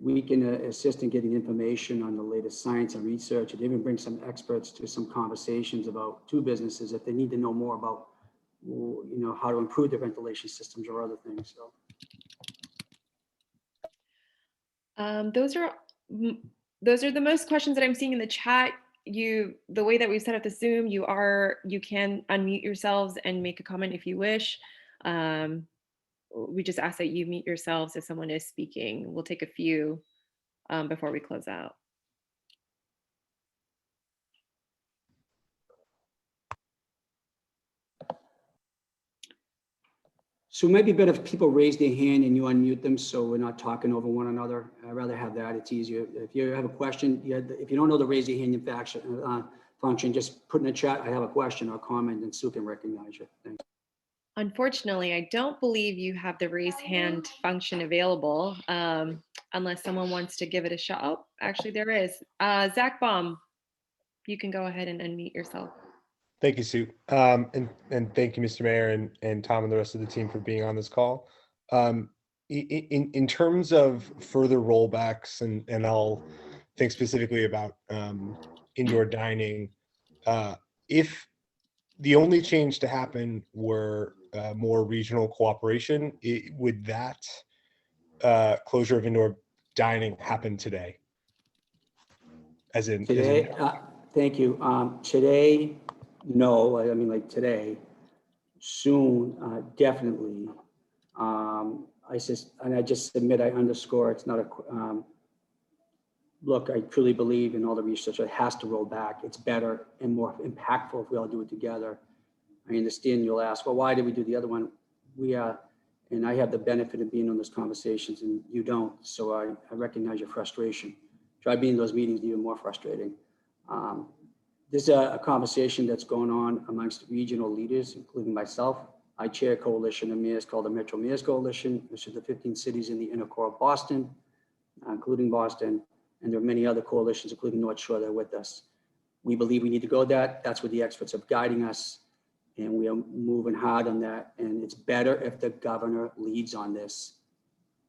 We can assist in getting information on the latest science and research, and even bring some experts to some conversations about two businesses if they need to know more about, how to improve their ventilation systems or other things. So those are the most questions that I'm seeing in the chat. The way that we've set up the Zoom, you can unmute yourselves and make a comment if you wish. We just ask that you mute yourselves if someone is speaking. We'll take a few before we close out. So it might be better if people raise their hand and you unmute them so we're not talking over one another. I'd rather have that. It's easier. If you have a question, if you don't know the raise your hand function, just put in the chat, I have a question or comment, and Sue can recognize you. Thanks. Unfortunately, I don't believe you have the raise hand function available unless someone wants to give it a shot. Oh, actually there is. Zach Baum, you can go ahead and unmute yourself. Thank you, Sue. And thank you, Mr. Mayor and Tom and the rest of the team for being on this call. In terms of further rollbacks, and I'll think specifically about indoor dining, if the only change to happen were more regional cooperation, would that closure of indoor dining happen today? As in today? Thank you. Today, no. I mean, like today. Soon, definitely. I just submit, I underscore, it's not a, look, I truly believe in all the research. It has to roll back. It's better and more impactful if we all do it together. I understand you'll ask, well, why did we do the other one? And I have the benefit of being on those conversations and you don't. So I recognize your frustration. Try being in those meetings even more frustrating. This is a conversation that's going on amongst regional leaders, including myself. I chair a coalition of mayors called the Metro Mayors Coalition, which is the 15 cities in the inner core of Boston, including Boston. And there are many other coalitions, including North Shore, that are with us. We believe we need to go that. That's where the experts are guiding us. And we are moving hard on that. And it's better if the governor leads on this.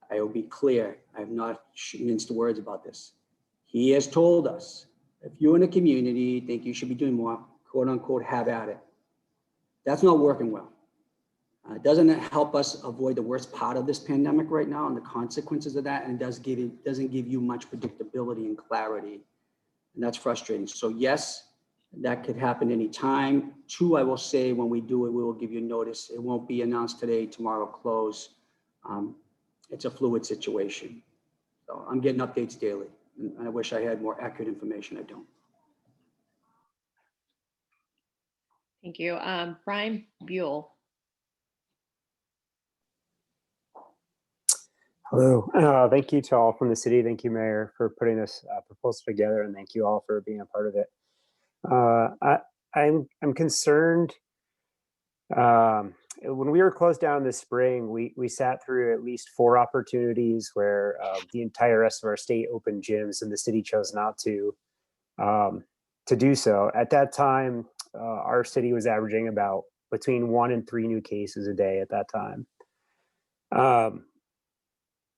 I will be clear. I have not minced words about this. He has told us, if you in a community think you should be doing more, quote unquote, have at it. That's not working well. It doesn't help us avoid the worst part of this pandemic right now and the consequences of that. And it doesn't give you much predictability and clarity. And that's frustrating. So yes, that could happen anytime. Two, I will say when we do it, we will give you notice. It won't be announced today, tomorrow close. It's a fluid situation. So I'm getting updates daily. And I wish I had more accurate information. I don't. Thank you. Brian Buell. Hello. Thank you to all from the city. Thank you, Mayor, for putting this proposal together, and thank you all for being a part of it. I'm concerned. When we were closed down this spring, we sat through at least 4 opportunities where the entire rest of our state opened gyms, and the city chose not to do so. At that time, our city was averaging about between 1 and 3 new cases a day at that time.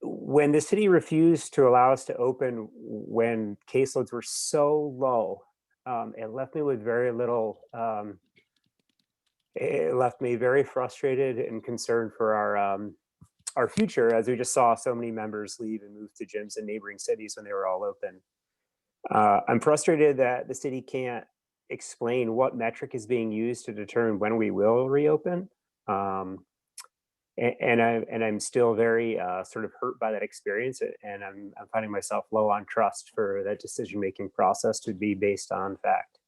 when the city refused to allow us to open when caseloads were so low, it left me with very little. It left me very frustrated and concerned for our future, as we just saw so many members leave and move to gyms in neighboring cities when they were all open. I'm frustrated that the city can't explain what metric is being used to determine when we will reopen. And I'm still very sort of hurt by that experience, and I'm finding myself low on trust for that decision-making process to be based on fact.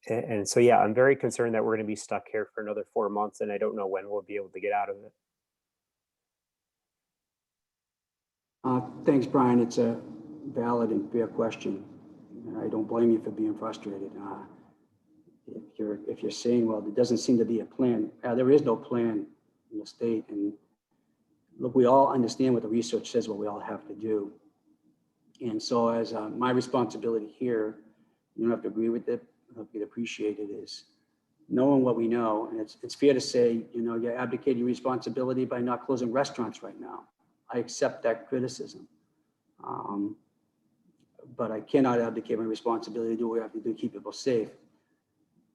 And so, yeah, I'm very concerned that we're going to be stuck here for another 4 months, and I don't know when we'll be able to get out of it. Thanks, Brian. It's a valid and fair question. I don't blame you for being frustrated. If you're saying, well, there doesn't seem to be a plan, there is no plan in the state. And look, we all understand what the research says, what we all have to do. And so as my responsibility here, you don't have to agree with it, I hope you'd appreciate it, is knowing what we know. And it's fair to say, you're abdicating responsibility by not closing restaurants right now. I accept that criticism. But I cannot abdicate my responsibility to do what we have to do to keep people safe.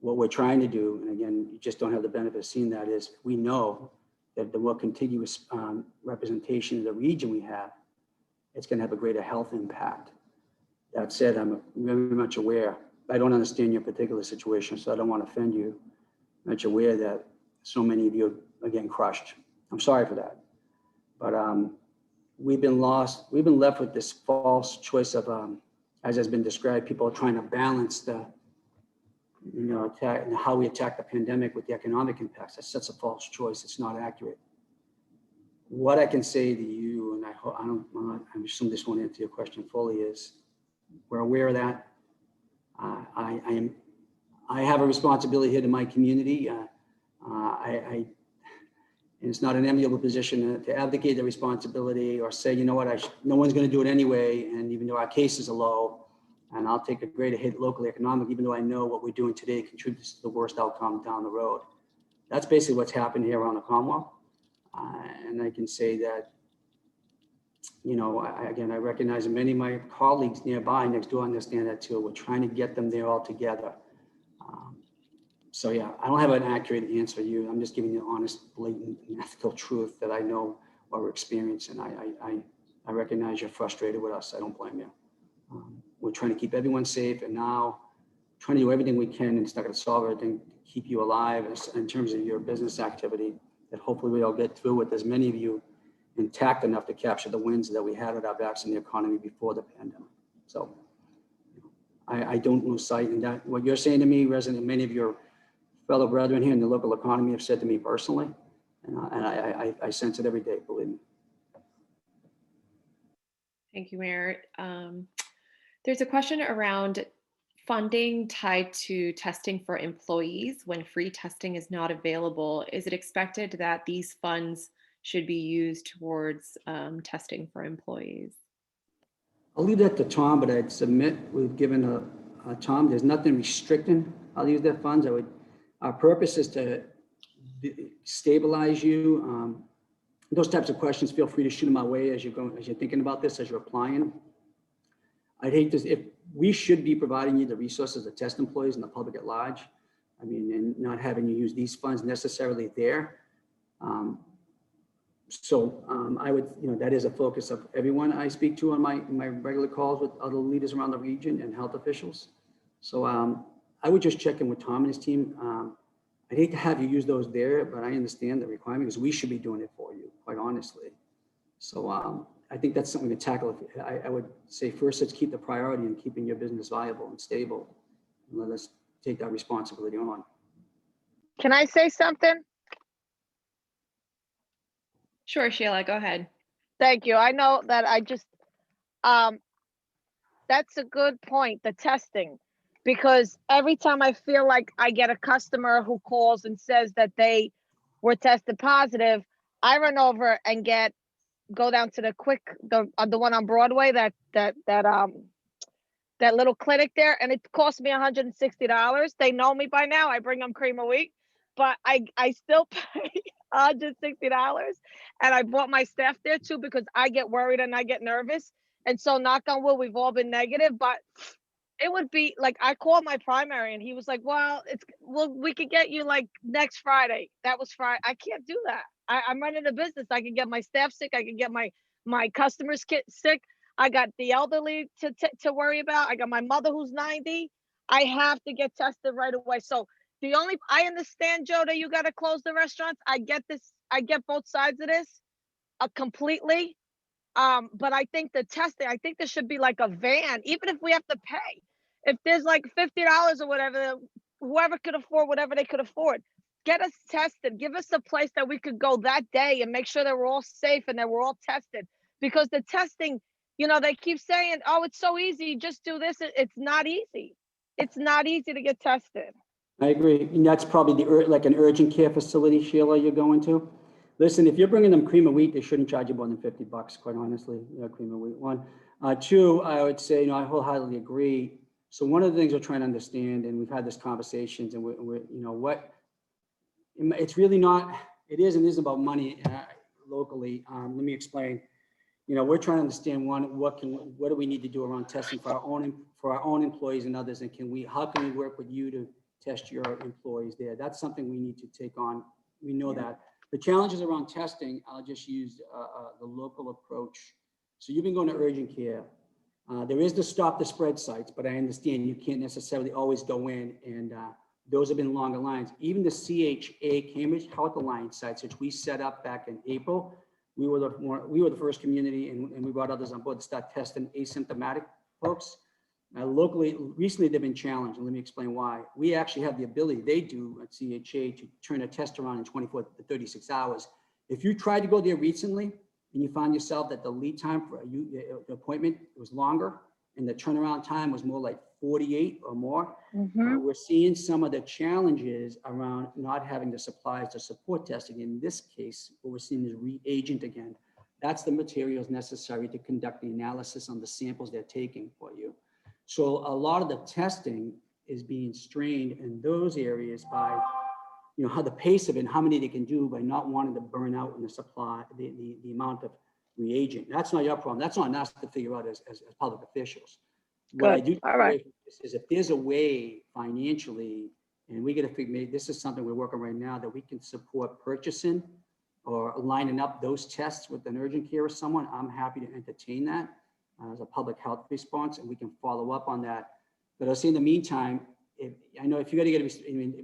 What we're trying to do, and again, you just don't have the benefit of seeing that, is we know that the more contiguous representation of the region we have, it's going to have a greater health impact. That said, I'm very much aware. I don't understand your particular situation, so I don't want to offend you. I'm much aware that so many of you are getting crushed. I'm sorry for that. But we've been left with this false choice of, as has been described, people are trying to balance the, attack and how we attack the pandemic with the economic impacts. That's such a false choice. It's not accurate. What I can say to you, and I'm assuming this won't answer your question fully, is we're aware of that. I have a responsibility here to my community. And it's not an enviable position to advocate the responsibility or say, no one's going to do it anyway. And even though our cases are low, and I'll take a greater hit locally economic, even though I know what we're doing today contributes to the worst outcome down the road. That's basically what's happened here around the Commonwealth. And I can say that, I recognize many of my colleagues nearby, next door, understand that too. We're trying to get them there all together. So yeah, I don't have an accurate answer for you. I'm just giving you honest, blatant, and ethical truth that I know what we're experiencing. I recognize you're frustrated with us. I don't blame you. We're trying to keep everyone safe, and now trying to do everything we can, and it's not going to solve everything, to keep you alive in terms of your business activity, that hopefully we'll get through with as many of you intact enough to capture the wins that we had at our backs in the economy before the pandemic. So I don't lose sight, and that what you're saying to me resonate. Many of your fellow brethren here in the local economy have said to me personally, and I sense it every day, believe me. Thank you, Mayor. There's a question around funding tied to testing for employees when free testing is not available. Is it expected that these funds should be used towards testing for employees? I'll leave that to Tom, but I'd submit we've given Tom, there's nothing restricting how to use their funds. Our purpose is to stabilize you. Those types of questions, feel free to shoot them my way as you're thinking about this, as you're applying. I'd hate to, if we should be providing you the resources to test employees and the public at large, and not having you use these funds necessarily there. I would, that is a focus of everyone I speak to on my regular calls with other leaders around the region and health officials. So I would just check in with Tom and his team. I'd hate to have you use those there, but I understand the requirement because we should be doing it for you, quite honestly. So I think that's something to tackle. I would say first, let's keep the priority in keeping your business viable and stable. And let us take that responsibility on. Can I say something? Sure, Sheila, go ahead. Thank you. I know that that's a good point, the testing, because every time I feel like I get a customer who calls and says that they were tested positive, I run over and go down to the one on Broadway, that little clinic there, and it cost me $160. They know me by now. I bring them cream a week, but I still pay $160. And I brought my staff there too because I get worried and I get nervous. And so knock on wood, we've all been negative, but it would be like, I called my primary and he was like, well, we could get you like next Friday. That was Friday. I can't do that. I'm running a business. I can get my staff sick. I can get my customers sick. I got the elderly to worry about. I got my mother who's 90. I have to get tested right away. So I understand, Joe, that you got to close the restaurants. I get this. I get both sides of this completely. But I think the testing, I think there should be like a van, even if we have to pay. If there's like $50 or whatever, whoever could afford whatever they could afford, get us tested. Give us a place that we could go that day and make sure that we're all safe and that we're all tested. Because the testing, they keep saying, oh, it's so easy, just do this. It's not easy. It's not easy to get tested. I agree. And that's probably like an urgent care facility, Sheila, you're going to. Listen, if you're bringing them cream of wheat, they shouldn't charge you more than $50, quite honestly, cream of wheat. One. Two, I would say, I wholeheartedly agree. So one of the things we're trying to understand, and we've had this conversations, and it's really not, it is and isn't about money locally. Let me explain. We're trying to understand what do we need to do around testing for our own employees and others, and how can we work with you to test your employees there? That's something we need to take on. We know that. The challenges around testing, I'll just use the local approach. So you've been going to urgent care. There is the stop the spread sites, but I understand you can't necessarily always go in, and those have been longer lines. Even the CHA Cambridge Health Alliance sites, which we set up back in April, we were the first community, and we brought others on board to start testing asymptomatic folks. Locally, recently they've been challenged, and let me explain why. We actually have the ability, they do at CHA, to turn a test around in 24 to 36 hours. If you tried to go there recently and you find yourself that the lead time for the appointment was longer and the turnaround time was more like 48 or more, we're seeing some of the challenges around not having the supplies to support testing. In this case, what we're seeing is reagent again. That's the materials necessary to conduct the analysis on the samples they're taking for you. So a lot of the testing is being strained in those areas by, how the pace of it and how many they can do by not wanting to burn out in the supply, the amount of reagent. That's not your problem. That's on us to figure out as public officials. What I do is if there's a way financially, and we got to figure, this is something we're working right now, that we can support purchasing or lining up those tests with an urgent care or someone, I'm happy to entertain that as a public health response, and we can follow up on that. But I'll say in the meantime, I know if you got to get,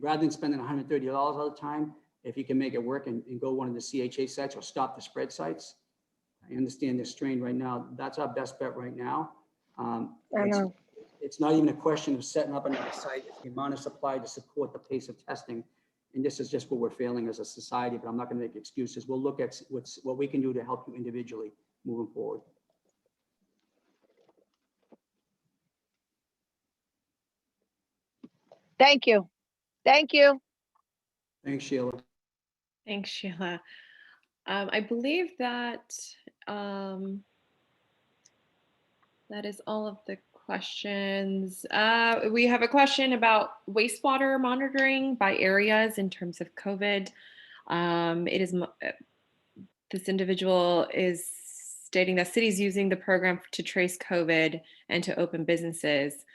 rather than spending $130 all the time, if you can make it work and go one of the CHA sites or stop the spread sites, I understand they're strained right now. That's our best bet right now. It's not even a question of setting up another site. It's the amount of supply to support the pace of testing. And this is just what we're failing as a society, but I'm not going to make excuses. We'll look at what we can do to help you individually moving forward. Thank you. Thank you. Thanks, Sheila. Thanks, Sheila. I believe that that is all of the questions. We have a question about wastewater monitoring by areas in terms of COVID. This individual is stating that cities using the program to trace COVID and to open businesses.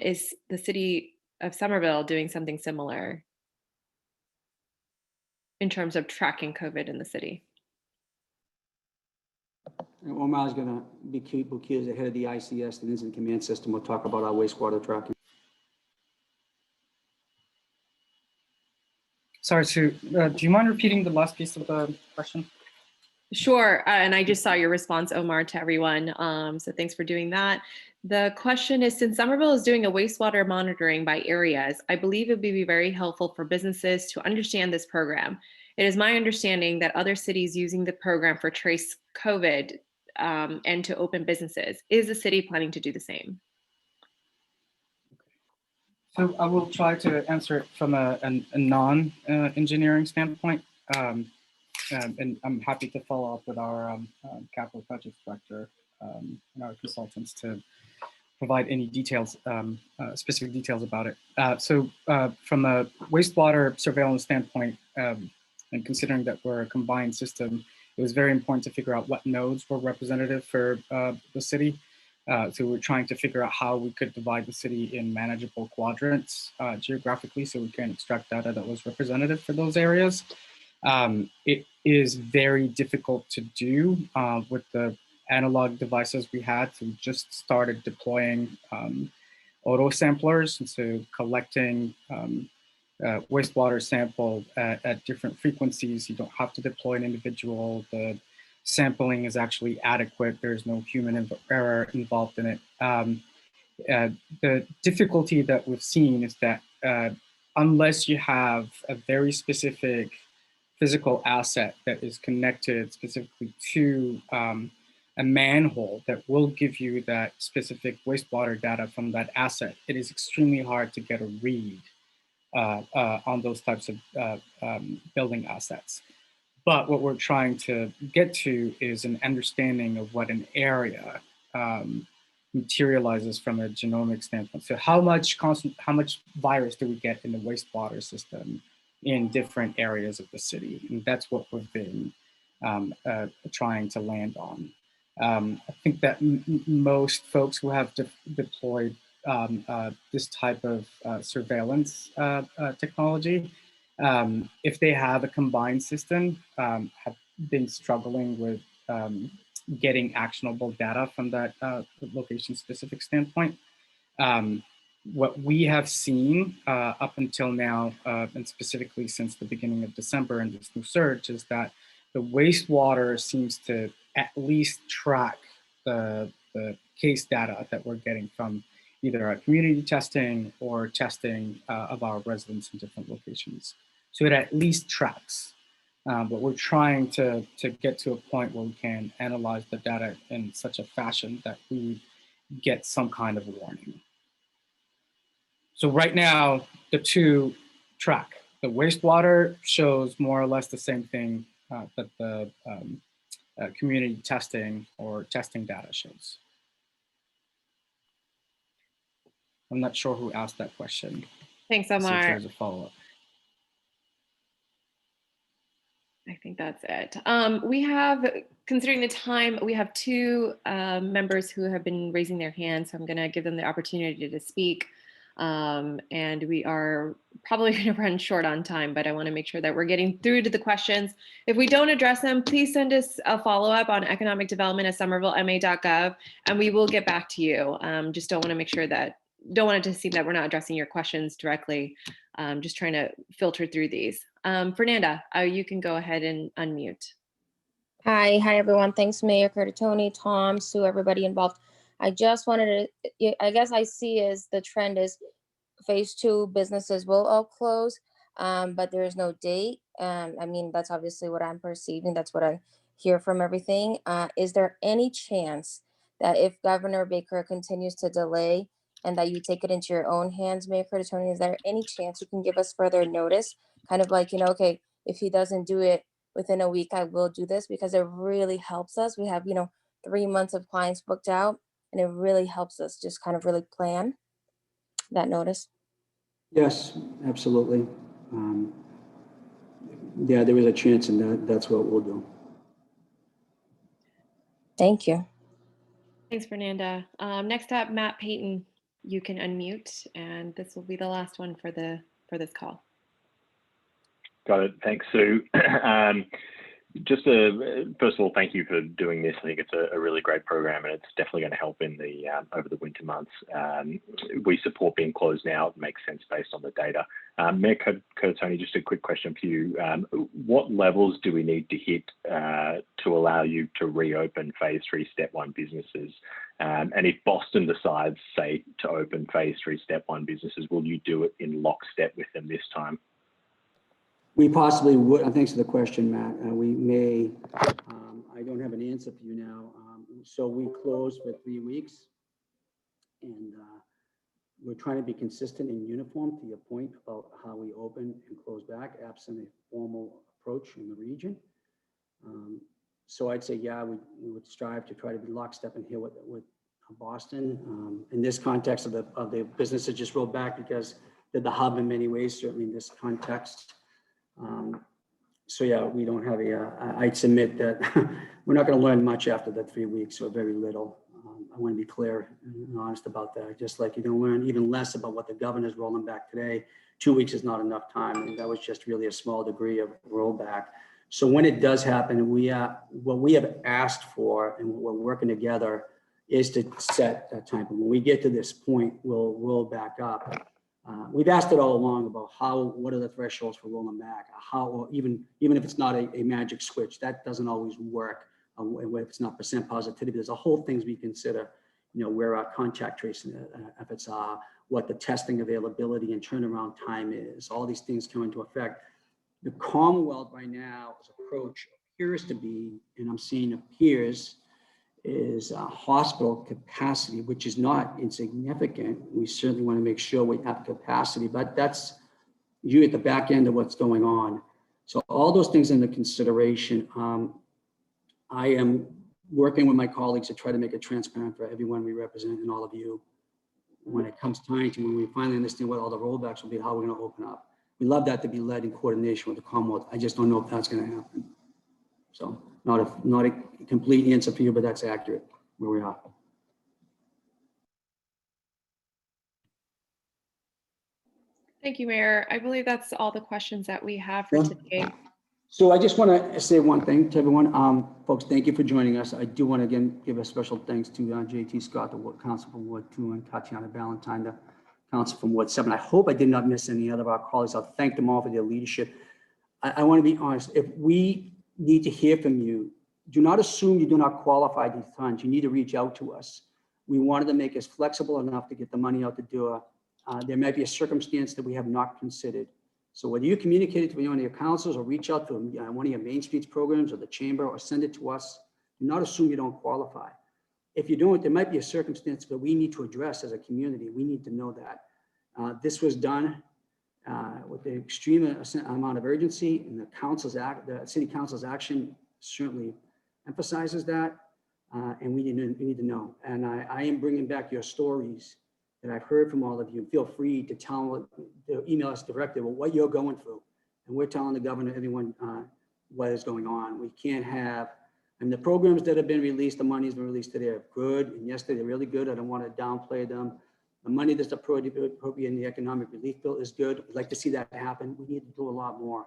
Is the city of Somerville doing something similar in terms of tracking COVID in the city? And Omar is going to be key as the head of the ICS, the Incident Command System. We'll talk about our wastewater tracking. Sorry, Sue, do you mind repeating the last piece of the question? Sure, and I just saw your response, Omar, to everyone, so thanks for doing that. The question is, since Somerville is doing a wastewater monitoring by areas, I believe it would be very helpful for businesses to understand this program. It is my understanding that other cities using the program for trace COVID and to open businesses. Is the city planning to do the same? So I will try to answer it from a non-engineering standpoint. And I'm happy to follow up with our capital projects director and our consultants to provide any details, specific details about it. So from a wastewater surveillance standpoint, And considering that we're a combined system, it was very important to figure out what nodes were representative for the city. So we're trying to figure out how we could divide the city in manageable quadrants geographically, so we can extract data that was representative for those areas. It is very difficult to do with the analog devices we had. So we just started deploying auto samplers, and so collecting wastewater sample at different frequencies. You don't have to deploy an individual. The sampling is actually adequate. There's no human error involved in it. The difficulty that we've seen is that unless you have a very specific physical asset that is connected specifically to a manhole that will give you that specific wastewater data from that asset, it is extremely hard to get a read on those types of building assets. But what we're trying to get to is an understanding of what an area materializes from a genomic standpoint. So how much virus do we get in the wastewater system in different areas of the city? And that's what we've been trying to land on. I think that most folks who have deployed this type of surveillance technology, if they have a combined system, have been struggling with getting actionable data from that location-specific standpoint. What we have seen up until now, and specifically since the beginning of December and this new surge, is that the wastewater seems to at least track the case data that we're getting from either our community testing or testing of our residents in different locations. So it at least tracks. But we're trying to get to a point where we can analyze the data in such a fashion that we get some kind of warning. So right now, the two track. The wastewater shows more or less the same thing that the community testing or testing data shows. I'm not sure who asked that question. Thanks, Omar. See if there's a follow-up. I think that's it. We have, considering the time, we have two members who have been raising their hands, so I'm going to give them the opportunity to speak. And we are probably going to run short on time, but I want to make sure that we're getting through to the questions. If we don't address them, please send us a follow-up on economicdevelopment@somervillema.gov, and we will get back to you. Just don't want to make sure that, don't want it to seem that we're not addressing your questions directly. Just trying to filter through these. Fernanda, you can go ahead and unmute. Hi everyone. Thanks, Mayor Curtatone, Tom, Sue, everybody involved. I just wanted to, I guess I see is the trend is phase 2 businesses will all close, but there is no date. I mean, that's obviously what I'm perceiving. That's what I hear from everything. Is there any chance that if Governor Baker continues to delay and that you take it into your own hands, Mayor Curtatone, is there any chance you can give us further notice? Kind of like, okay, if he doesn't do it within a week, I will do this, because it really helps us. We have, 3 months of clients booked out, and it really helps us just kind of really plan that notice. Yes, absolutely. Yeah, there is a chance, and that's what we'll do. Thank you. Thanks, Fernanda. Next up, Matt Payton, you can unmute, and this will be the last one for this call. Got it. Thanks, Sue. Just first of all, thank you for doing this. I think it's a really great program, and it's definitely going to help in the over the winter months. We support being closed now. It makes sense based on the data. Mayor Curtatone, just a quick question for you. What levels do we need to hit to allow you to reopen phase 3 step 1 businesses? And if Boston decides, say, to open phase 3 step 1 businesses, will you do it in lockstep with them this time? We possibly would. Thanks for the question, Matt. We may. I don't have an answer for you now. So we closed for 3 weeks, and we're trying to be consistent and uniform, to your point about how we open and close back, absent a formal approach in the region. So I'd say, yeah, we would strive to try to be lockstep in here with Boston. In this context of the business that just rolled back, because they're the hub in many ways, certainly in this context. So yeah, we don't have I'd submit that we're not going to learn much after the 3 weeks, or very little. I want to be clear and honest about that. Just like you're going to learn even less about what the governor's rolling back today. 2 weeks is not enough time, and that was just really a small degree of rollback. So when it does happen, what we have asked for and what we're working together is to set a time. When we get to this point, we'll roll back up. We've asked it all along about what are the thresholds for rolling back? How, even if it's not a magic switch, that doesn't always work. If it's not percent positivity, there's a whole things we consider, where our contact tracing efforts are, what the testing availability and turnaround time is. All these things come into effect. The Commonwealth right now, approach appears to be, and I'm seeing appears, is hospital capacity, which is not insignificant. We certainly want to make sure we have capacity, but that's you at the back end of what's going on. So all those things into consideration. I am working with my colleagues to try to make it transparent for everyone we represent and all of you. When it comes time to, when we finally understand what all the rollbacks will be, how we're going to open up. We love that to be led in coordination with the Commonwealth. I just don't know if that's going to happen. So not a complete answer for you, but that's accurate where we are. Thank you, Mayor. I believe that's all the questions that we have for today. So I just want to say one thing to everyone. Folks, thank you for joining us. I do want to again give a special thanks to JT Scott, the Council from Ward 2, and Tatiana Valentine, the Council from Ward 7. I hope I did not miss any other of our colleagues. I'll thank them all for their leadership. I want to be honest. If we need to hear from you, do not assume you do not qualify these times. You need to reach out to us. We wanted to make us flexible enough to get the money out the door. There might be a circumstance that we have not considered. So whether you communicate it to one of your councils or reach out to one of your Main Streets programs or the chamber or send it to us, do not assume you don't qualify. If you don't, there might be a circumstance that we need to address as a community. We need to know that. This was done with the extreme amount of urgency, and the city council's action certainly emphasizes that, and we need to know. And I am bringing back your stories that I've heard from all of you. Feel free to email us directly about what you're going through. And we're telling the governor, everyone, what is going on. We can't have, and the programs that have been released, the money's been released today are good. And yes, they're really good. I don't want to downplay them. The money that's appropriate in the economic relief bill is good. We'd like to see that happen. We need to do a lot more.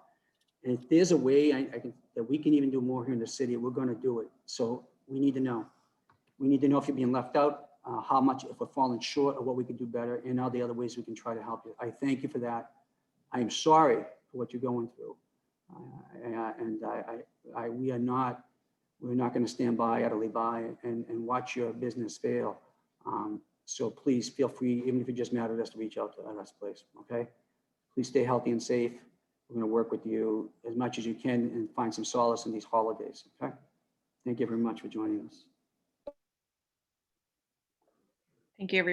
And if there's a way that we can even do more here in the city, we're going to do it. So we need to know. We need to know if you're being left out, how much, if we're falling short, or what we could do better, and all the other ways we can try to help you. I thank you for that. I am sorry for what you're going through. We're not going to stand idly by and watch your business fail. So please feel free, even if it just matters us, to reach out to us, please, okay? Please stay healthy and safe. We're going to work with you as much as you can and find some solace in these holidays, okay? Thank you very much for joining us. Thank you, everyone.